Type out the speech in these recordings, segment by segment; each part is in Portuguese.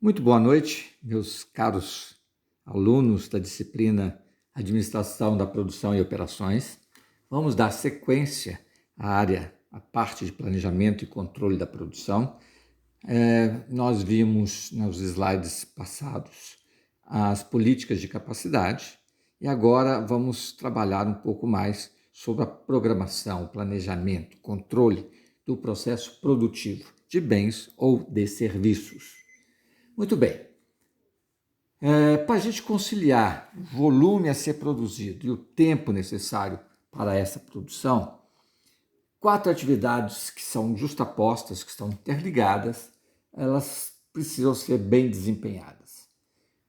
Muito boa noite, meus caros alunos da disciplina Administração da Produção e Operações. Vamos dar sequência à parte de planejamento e controle da produção. Nós vimos nos slides passados as políticas de capacidade e agora vamos trabalhar um pouco mais sobre a programação, planejamento, controle do processo produtivo de bens ou de serviços. Muito bem. Para a gente conciliar o volume a ser produzido e o tempo necessário para essa produção, 4 atividades que são justapostas, que estão interligadas, elas precisam ser bem desempenhadas.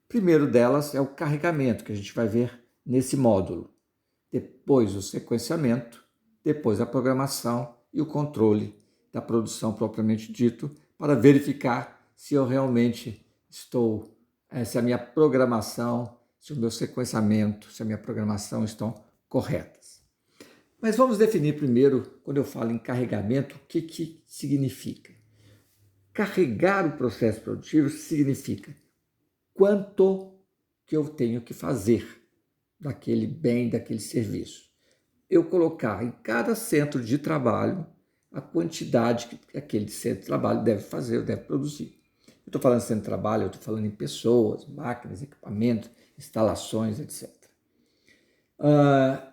O primeiro delas é o carregamento, que a gente vai ver nesse módulo. Depois o sequenciamento, depois a programação e o controle da produção propriamente dito, para verificar se eu realmente estou, se a minha programação, se o meu sequenciamento, se a minha programação estão corretas. Mas vamos definir primeiro, quando eu falo em carregamento, o que significa. Carregar o processo produtivo significa quanto que eu tenho que fazer daquele bem, daquele serviço. Eu colocar em cada centro de trabalho a quantidade que aquele centro de trabalho deve fazer, ou deve produzir. Eu estou falando de centro de trabalho, eu estou falando em pessoas, máquinas, equipamentos, instalações, etc.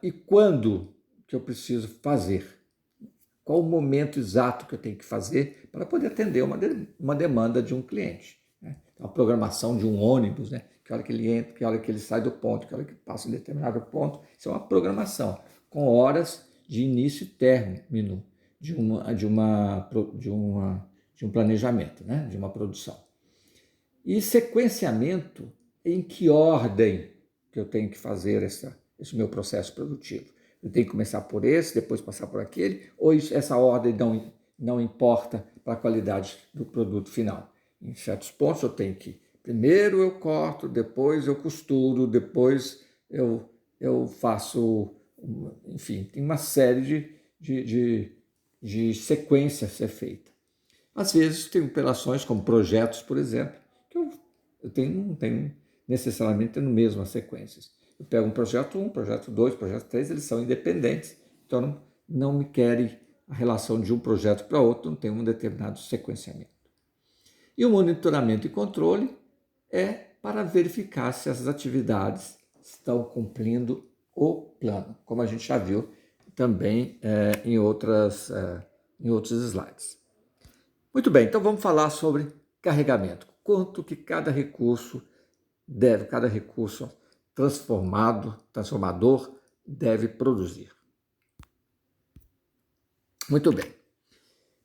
E quando que eu preciso fazer? Qual o momento exato que eu tenho que fazer para poder atender uma demanda de um cliente? Né? A programação de um ônibus, né? Que hora que ele entra, que hora que ele sai do ponto, que hora que passa em determinado ponto. Isso é uma programação, com horas de início e término de um planejamento, né? De uma produção. E sequenciamento, em que ordem que eu tenho que fazer esse meu processo produtivo? Eu tenho que começar por esse, depois passar por aquele, ou essa ordem não importa para a qualidade do produto final? Em certos pontos eu tenho que, primeiro eu corto, depois eu costuro, depois eu faço, enfim, tem uma série de sequências a ser feita. Às vezes tem operações como projetos, por exemplo, que eu não tenho necessariamente tendo mesmo as sequências. Eu pego um projeto 1, projeto 2, projeto 3, eles são independentes, então não me querem a relação de um projeto para outro, não tem um determinado sequenciamento. E o monitoramento e controle é para verificar se as atividades estão cumprindo o plano, como a gente já viu também em outros slides. Muito bem, então vamos falar sobre carregamento. Quanto que cada recurso transformador deve produzir. Muito bem.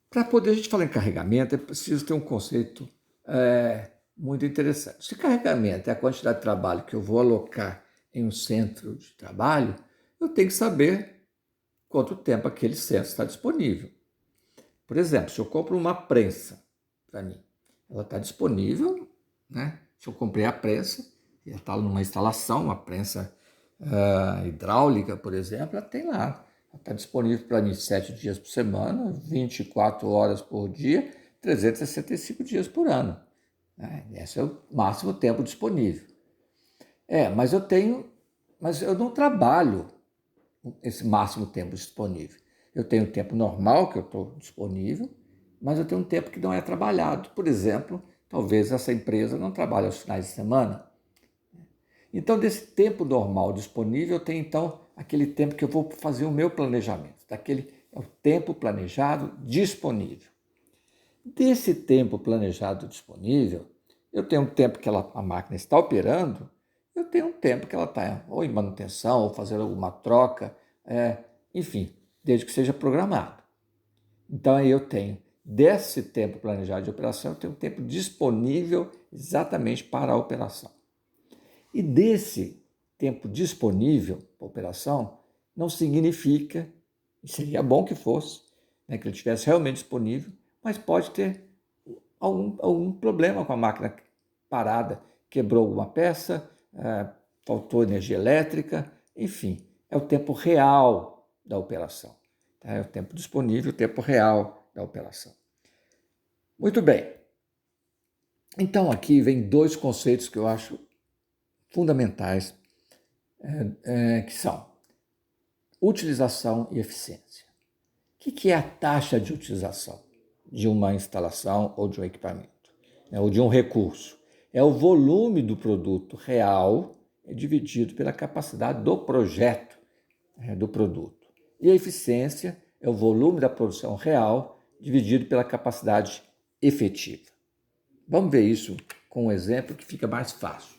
Para poder a gente falar em carregamento, é preciso ter um conceito muito interessante. Se carregamento é a quantidade de trabalho que eu vou alocar em um centro de trabalho, eu tenho que saber quanto tempo aquele centro está disponível. Por exemplo, se eu compro uma prensa para mim, ela está disponível, né? Se eu comprei a prensa, ela está numa instalação, uma prensa hidráulica, por exemplo, ela tem lá. Ela está disponível para mim 7 dias por semana, 24 horas por dia, 365 dias por ano. Né? Esse é o máximo tempo disponível. Mas eu não trabalho esse máximo tempo disponível. Eu tenho o tempo normal que eu estou disponível, mas eu tenho um tempo que não é trabalhado. Por exemplo, talvez essa empresa não trabalhe aos finais de semana. Então, desse tempo normal disponível, eu tenho então aquele tempo que eu vou fazer o meu planejamento. É o tempo planejado disponível. Desse tempo planejado disponível, eu tenho um tempo que a máquina está operando, eu tenho um tempo que ela está ou em manutenção, ou fazendo alguma troca, enfim, desde que seja programado. Então aí eu tenho, desse tempo planejado de operação, eu tenho um tempo disponível exatamente para a operação. E desse tempo disponível para a operação, não significa, seria bom que fosse, né, que ele estivesse realmente disponível, mas pode ter algum problema com a máquina parada, quebrou alguma peça, faltou energia elétrica, enfim, é o tempo real da operação. Tá? É o tempo disponível, o tempo real da operação. Muito bem. Então aqui vem dois conceitos que eu acho fundamentais, que são utilização e eficiência. O que é a taxa de utilização de uma instalação ou de um equipamento, ou de um recurso? É o volume do produto real dividido pela capacidade do projeto do produto. E a eficiência é o volume da produção real dividido pela capacidade efetiva. Vamos ver isso com um exemplo que fica mais fácil.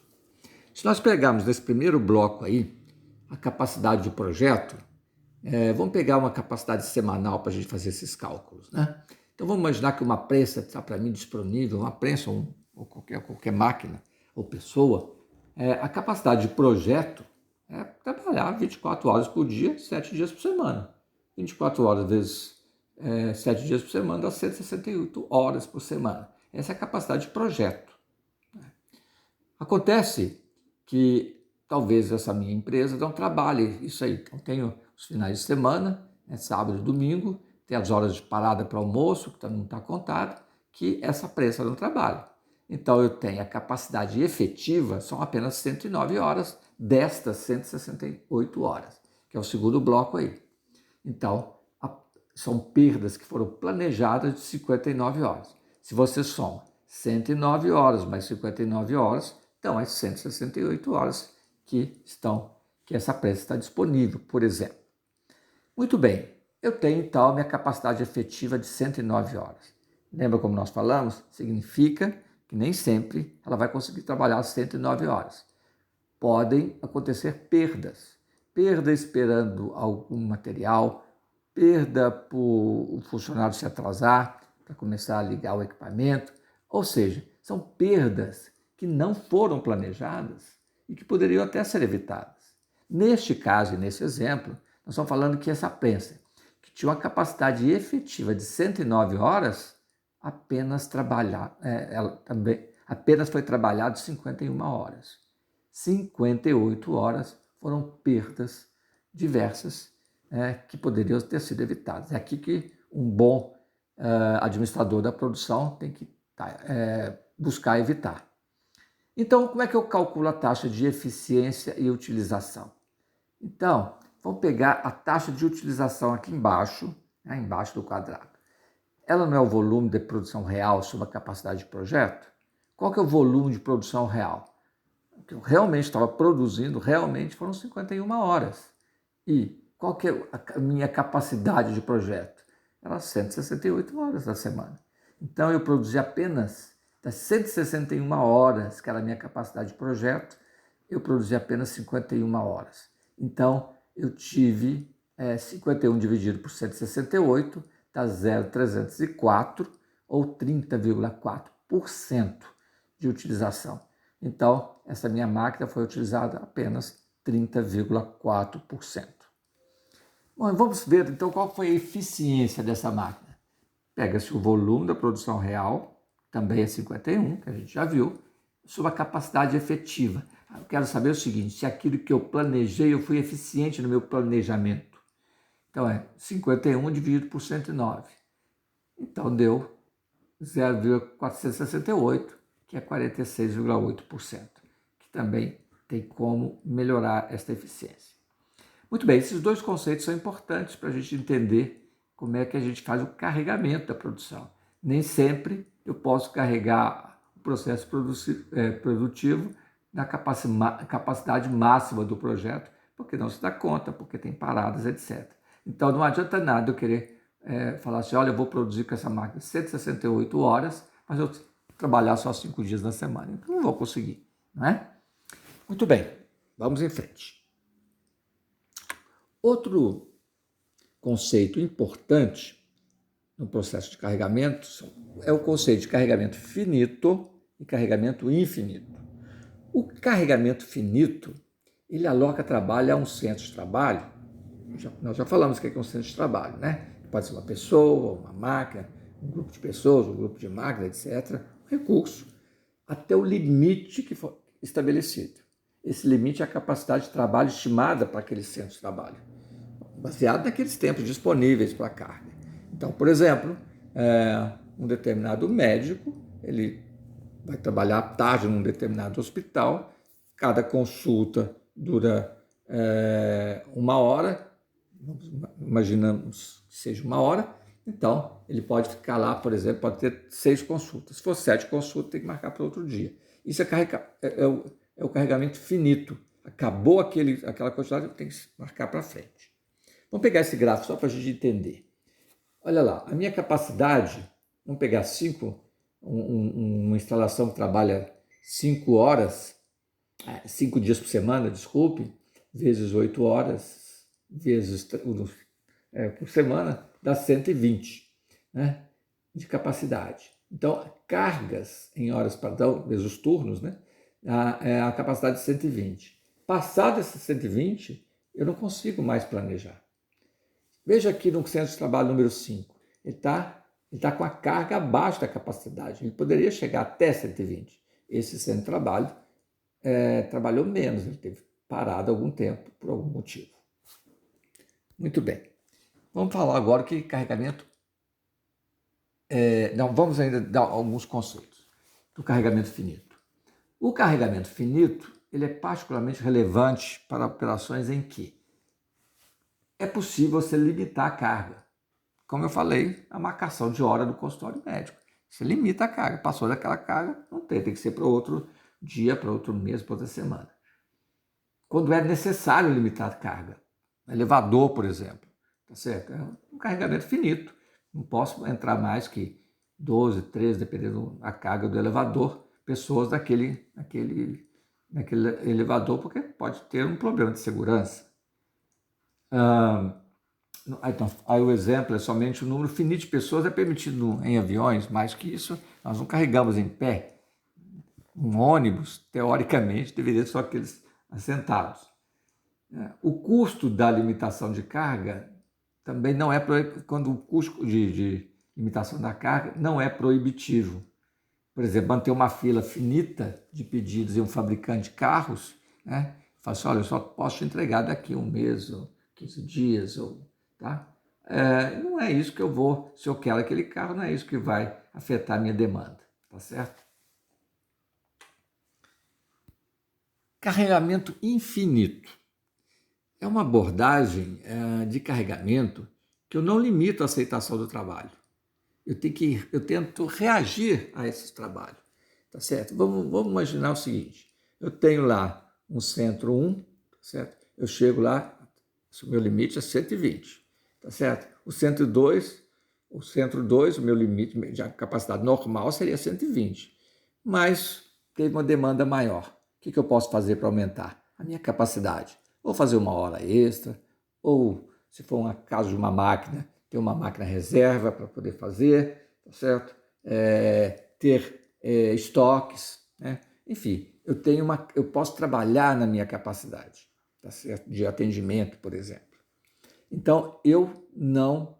Se nós pegarmos nesse primeiro bloco aí, a capacidade do projeto, vamos pegar uma capacidade semanal para a gente fazer esses cálculos, né? Então vamos imaginar que uma prensa está para mim disponível, uma prensa ou qualquer máquina ou pessoa, a capacidade de projeto é trabalhar 24 horas por dia, 7 dias por semana. 24 horas vezes 7 dias por semana dá 168 horas por semana. Essa é a capacidade de projeto. Acontece que talvez essa minha empresa não trabalhe isso aí. Então, tenho os finais de semana, sábado e domingo, tem as horas de parada para almoço, que não está contado, que essa prensa não trabalha. Então, eu tenho a capacidade efetiva, são apenas 109 horas destas 168 horas, que é o segundo bloco aí. Então, são perdas que foram planejadas de 59 horas. Se você soma 109 horas mais 59 horas, então é 168 horas que essa prensa está disponível, por exemplo. Muito bem, eu tenho então a minha capacidade efetiva de 109 horas. Lembra como nós falamos? Significa que nem sempre ela vai conseguir trabalhar 109 horas. Podem acontecer perdas. Perda esperando algum material, perda por o funcionário se atrasar para começar a ligar o equipamento. Ou seja, são perdas que não foram planejadas e que poderiam até ser evitadas. Neste caso e nesse exemplo, nós estamos falando que essa prensa, que tinha uma capacidade efetiva de 109 horas, apenas foi trabalhado 51 horas. 58 horas foram perdas diversas que poderiam ter sido evitadas. É aqui que um bom administrador da produção tem que buscar evitar. Então, como é que eu calculo a taxa de eficiência e utilização? Então, vamos pegar a taxa de utilização aqui embaixo, embaixo do quadrado. Ela não é o volume de produção real sobre a capacidade de projeto? Qual que é o volume de produção real? O que eu realmente estava produzindo, foram 51 horas. E qual que é a minha capacidade de projeto? Era 168 horas da semana. Então, eu produzi apenas das 161 horas, que era a minha capacidade de projeto, eu produzi apenas 51 horas. Então, eu tive 51 dividido por 168, dá 0,304 ou 30,4% de utilização. Então, essa minha máquina foi utilizada apenas 30,4%. Bom, vamos ver então qual foi a eficiência dessa máquina. Pega-se o volume da produção real, também é 51, que a gente já viu, sobre a capacidade efetiva. Eu quero saber o seguinte, se aquilo que eu planejei, eu fui eficiente no meu planejamento. Então, 51 dividido por 109. Então, deu 0,468, que é 46,8%, que também tem como melhorar esta eficiência. Muito bem, esses dois conceitos são importantes para a gente entender como é que a gente faz o carregamento da produção. Nem sempre eu posso carregar o processo produtivo na capacidade máxima do projeto, porque não se dá conta, porque tem paradas, etc. Então não adianta nada eu querer falar assim, olha, eu vou produzir com essa máquina 168 horas, mas eu trabalhar só 5 dias na semana. Então não vou conseguir, não é? Muito bem, vamos em frente. Outro conceito importante no processo de carregamento é o conceito de carregamento finito e carregamento infinito. O carregamento finito, ele aloca trabalho a um centro de trabalho. Nós já falamos que é um centro de trabalho, né? Pode ser uma pessoa, uma máquina, um grupo de pessoas, um grupo de máquinas, etc. Um recurso, até o limite que for estabelecido. Esse limite é a capacidade de trabalho estimada para aquele centro de trabalho, baseado naqueles tempos disponíveis para a carga. Então, por exemplo, um determinado médico, ele vai trabalhar à tarde num determinado hospital, cada consulta dura 1 hora, imaginamos que seja 1 hora, então ele pode ficar lá, por exemplo, pode ter 6 consultas. Se for 7 consultas, tem que marcar para outro dia. Isso é o carregamento finito. Acabou aquela quantidade, tem que marcar para frente. Vamos pegar esse gráfico só para a gente entender. Olha lá, a minha capacidade, vamos pegar uma instalação que trabalha 5 horas, 5 dias por semana, desculpe, vezes 8 horas, vezes por semana, dá 120, né, de capacidade. Então, cargas em horas padrão, vezes os turnos, né, a capacidade de 120. Passado esses 120, eu não consigo mais planejar. Veja aqui no centro de trabalho número 5, ele tá com a carga abaixo da capacidade, ele poderia chegar até 120. Esse centro de trabalho trabalhou menos, ele teve parado algum tempo por algum motivo. Muito bem. Vamos falar agora que carregamento... não, vamos ainda dar alguns conceitos do carregamento finito. O carregamento finito ele é particularmente relevante para operações em que é possível você limitar a carga. Como eu falei, a marcação de hora do consultório médico. Você limita a carga. Passou daquela carga, não tem que ser para outro dia, para outro mês, para outra semana. Quando é necessário limitar a carga, elevador, por exemplo, tá certo? É um carregamento finito. Não posso entrar mais que 12, 13, dependendo da carga do elevador, pessoas naquele elevador, porque pode ter um problema de segurança. Então, aí o exemplo é somente o número finito de pessoas é permitido em aviões, mais que isso, nós não carregamos em pé. Um ônibus, teoricamente, deveria ser só aqueles assentados. O custo da limitação de carga também não é, quando o custo de limitação da carga não é proibitivo. Por exemplo, manter uma fila finita de pedidos em um fabricante de carros, né? Fala assim, olha, eu só posso te entregar daqui um mês, ou 15 dias, tá? Não é isso que eu vou, se eu quero aquele carro, não é isso que vai afetar a minha demanda, tá certo? Carregamento infinito. É uma abordagem de carregamento que eu não limito a aceitação do trabalho. Eu tento reagir a esse trabalho, tá certo? Vamos imaginar o seguinte, eu tenho lá um centro 1, tá certo? Eu chego lá, o meu limite é 120, tá certo? O centro 2, o meu limite de capacidade normal seria 120, mas teve uma demanda maior. O que eu posso fazer para aumentar? A minha capacidade. Ou fazer 1 hora extra, ou se for um caso de uma máquina, ter uma máquina reserva para poder fazer, tá certo? Ter estoques, né? Enfim, eu posso trabalhar na minha capacidade, tá certo? De atendimento, por exemplo. Então, eu não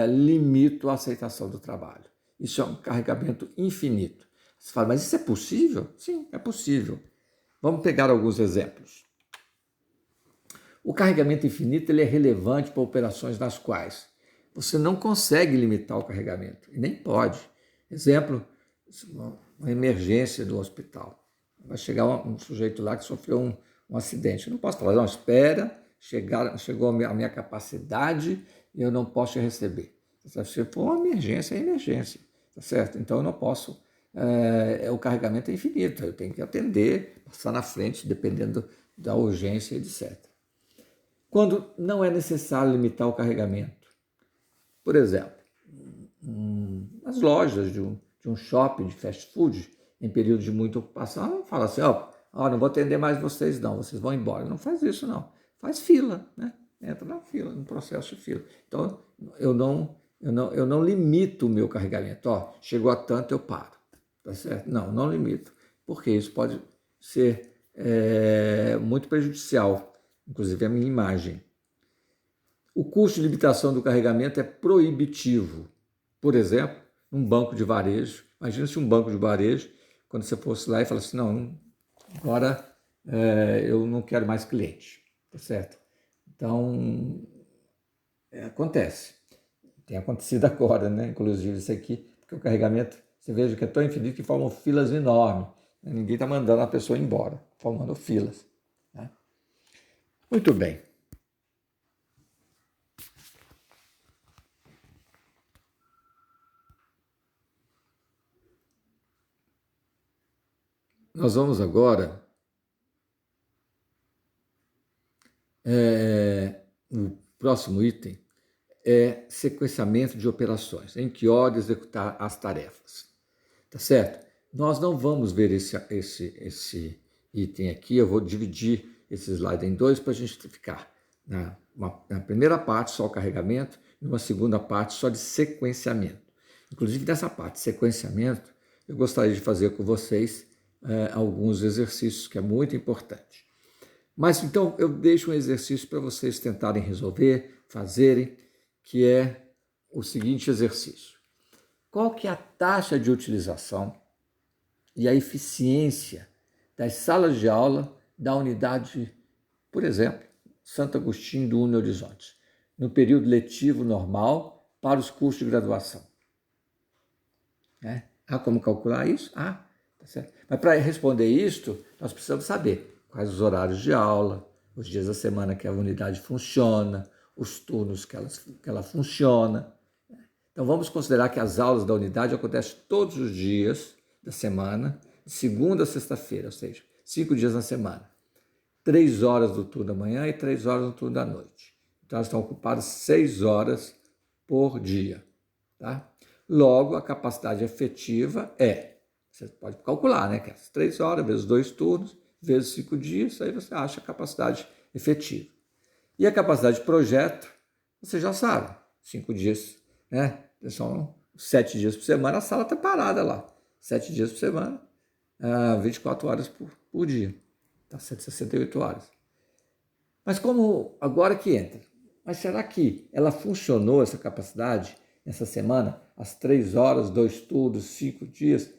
limito a aceitação do trabalho. Isso é um carregamento infinito. Você fala, mas isso é possível? Sim, é possível. Vamos pegar alguns exemplos. O carregamento infinito ele é relevante para operações nas quais você não consegue limitar o carregamento, e nem pode. Exemplo, uma emergência do hospital. Vai chegar um sujeito lá que sofreu um acidente. Eu não posso falar, não, espera, chegou a minha capacidade e eu não posso te receber. Se for uma emergência, é emergência, tá certo? Então eu não posso, o carregamento é infinito, eu tenho que atender, passar na frente, dependendo da urgência, etc. Quando não é necessário limitar o carregamento, por exemplo, as lojas de um shopping de fast food, em período de muita ocupação, não fala assim, não vou atender mais vocês não, vocês vão embora. Não faz isso não, faz fila, né? Entra na fila, no processo de fila. Então, eu não limito o meu carregamento. Chegou a tanto, eu paro, tá certo? Não limito, porque isso pode ser muito prejudicial, inclusive a minha imagem. O custo de limitação do carregamento é proibitivo. Por exemplo, um banco de varejo. Imagina se um banco de varejo, quando você fosse lá e falasse assim, não, agora eu não quero mais cliente, tá certo? Então, acontece. Tem acontecido agora, né? Inclusive isso aqui, porque o carregamento Você veja que é tão infinito que formam filas enormes. Ninguém está mandando a pessoa embora, formando filas. Né? Muito bem. Nós vamos agora o próximo item é sequenciamento de operações, em que ordem executar as tarefas. Tá certo? Nós não vamos ver esse item aqui, eu vou dividir esse slide em dois para a gente ficar na primeira parte só o carregamento e numa segunda parte só de sequenciamento. Inclusive nessa parte de sequenciamento, eu gostaria de fazer com vocês alguns exercícios que é muito importante. Mas então eu deixo um exercício para vocês tentarem resolver, fazerem, que é o seguinte exercício. Qual que é a taxa de utilização e a eficiência das salas de aula da unidade, por exemplo, Santo Agostinho do Uno Horizonte, no período letivo normal para os cursos de graduação? Há como calcular isso? Tá certo. Mas para responder isto, nós precisamos saber quais os horários de aula, os dias da semana que a unidade funciona, os turnos que ela funciona. Então vamos considerar que as aulas da unidade acontecem todos os dias da semana, de segunda a sexta-feira, ou seja, 5 dias na semana. 3 horas do turno da manhã e 3 horas do turno da noite. Então elas estão ocupadas 6 horas por dia. Tá? Logo, a capacidade efetiva você pode calcular, né? Que é 3 horas vezes 2 turnos, vezes 5 dias, aí você acha a capacidade efetiva. E a capacidade de projeto, você já sabe, 5 dias, né? São 7 dias por semana, a sala está parada lá. 7 dias por semana, 24 horas por dia. Tá 168 horas. Mas como agora que entra? Mas será que ela funcionou, essa capacidade, nessa semana? As 3 horas, 2 turnos, 5 dias,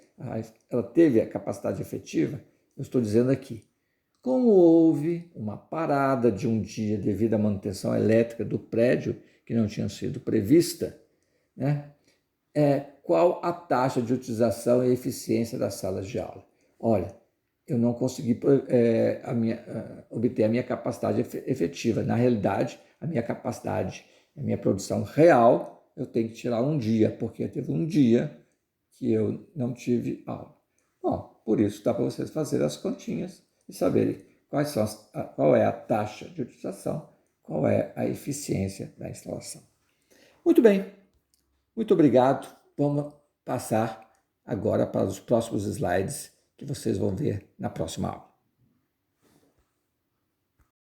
ela teve a capacidade efetiva? Eu estou dizendo aqui. Como houve uma parada de um dia devido à manutenção elétrica do prédio, que não tinha sido prevista, né? Qual a taxa de utilização e eficiência das salas de aula? Olha, eu não consegui obter a minha capacidade efetiva. Na realidade, a minha capacidade, a minha produção real, eu tenho que tirar um dia, porque teve um dia que eu não tive aula. Bom, por isso dá para vocês fazerem as continhas e saberem qual é a taxa de utilização, qual é a eficiência da instalação. Muito bem, muito obrigado. Vamos passar agora para os próximos slides que vocês vão ver na próxima aula.